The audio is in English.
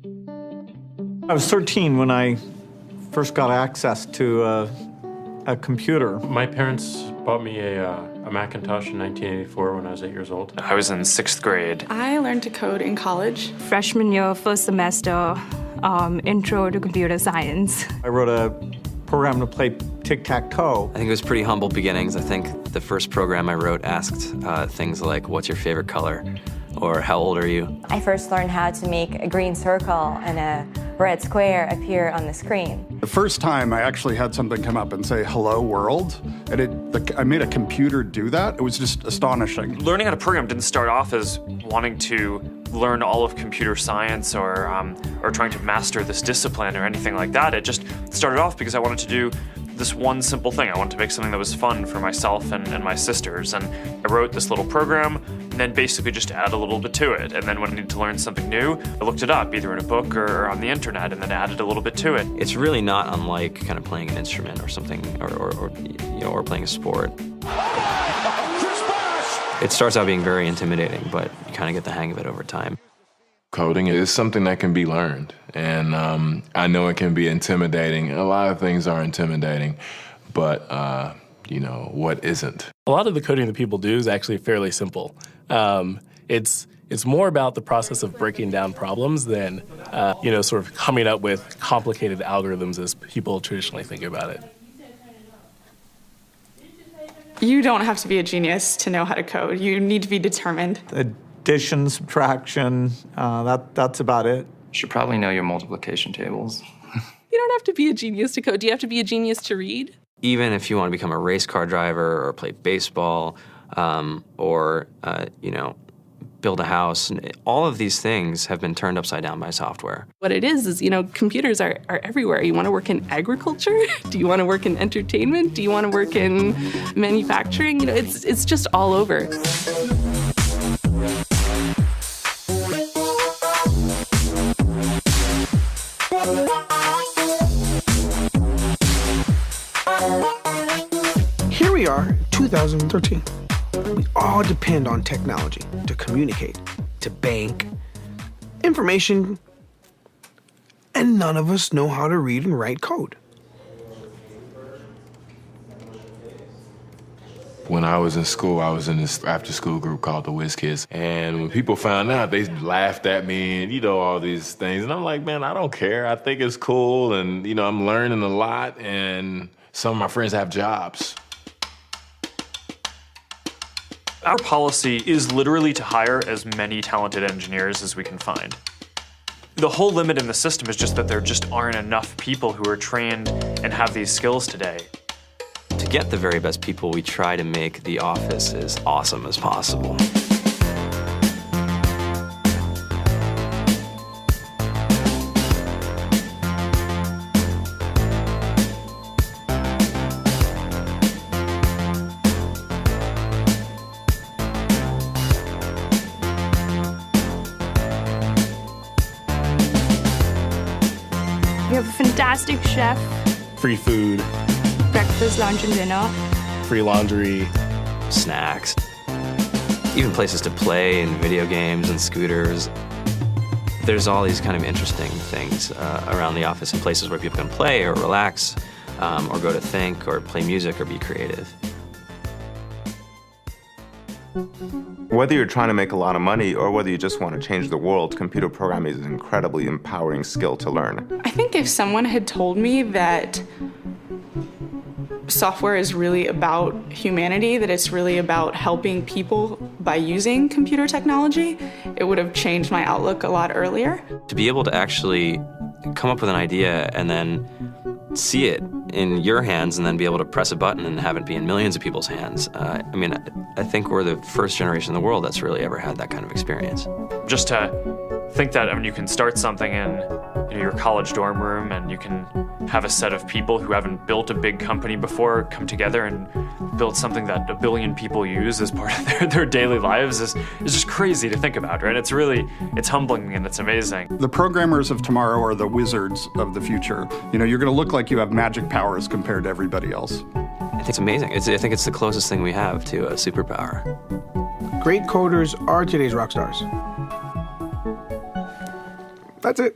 I was 13 when I first got access to a computer. My parents bought me a Macintosh in 1984 when I was 8 years old. I was in 6th grade. I learned to code in college. Freshman year, first semester, intro to computer science. I wrote a program to play tic-tac-toe. I think it was pretty humble beginnings. I think the first program I wrote asked things like, what's your favorite color? Or how old are you? I first learned how to make a green circle and a red square appear on the screen. The first time I actually had something come up and say, hello world, and I made a computer do that. It was just astonishing. Learning how to program didn't start off as wanting to learn all of computer science or trying to master this discipline or anything like that. It just started off because I wanted to do this one simple thing. I wanted to make something that was fun for myself and my sisters. And I wrote this little program and then basically just add a little bit to it. And then when I needed to learn something new, I looked it up either in a book or on the internet and then added a little bit to it. It's really not unlike kind of playing an instrument or something, or playing a sport. It starts out being very intimidating, but you kind of get the hang of it over time. Coding is something that can be learned, and I know it can be intimidating. A lot of things are intimidating, but what isn't? A lot of the coding that people do is actually fairly simple. It's more about the process of breaking down problems than sort of coming up with complicated algorithms as people traditionally think about it. You don't have to be a genius to know how to code. You need to be determined. Addition, subtraction, that's about it. You should probably know your multiplication tables. You don't have to be a genius to code. Do you have to be a genius to read? Even if you want to become a race car driver or play baseball or build a house, all of these things have been turned upside down by software. What it is, computers are everywhere. You want to work in agriculture? Do you want to work in entertainment? Do you want to work in manufacturing? It's just all over. Here we are, 2013. We all depend on technology to communicate, to bank, information, and none of us know how to read and write code. When I was in school, I was in this after-school group called the Whiz Kids. And when people found out, they laughed at me and, all these things. And I'm like, man, I don't care. I think it's cool. And, I'm learning a lot. And some of my friends have jobs. Our policy is literally to hire as many talented engineers as we can find. The whole limit in the system is just that there just aren't enough people who are trained and have these skills today. To get the very best people, we try to make the office as awesome as possible. We have a fantastic chef. Free food. Breakfast, lunch, and dinner. Free laundry. Snacks. Even places to play and video games and scooters. There's all these kind of interesting things around the office and places where people can play or relax or go to think or play music or be creative. Whether you're trying to make a lot of money or whether you just want to change the world, computer programming is an incredibly empowering skill to learn. I think if someone had told me that software is really about humanity, that it's really about helping people by using computer technology, it would have changed my outlook a lot earlier. To be able to actually come up with an idea and then see it in your hands and then be able to press a button and have it be in millions of people's hands. I think we're the first generation in the world that's really ever had that kind of experience. Just to think that you can start something in your college dorm room and you can have a set of people who haven't built a big company before come together and build something that 1 billion people use as part of their daily lives is just crazy to think about, right? It's humbling and it's amazing. The programmers of tomorrow are the wizards of the future. You're going to look like you have magic powers compared to everybody else. I think it's amazing. I think it's the closest thing we have to a superpower. Great coders are today's rock stars. That's it.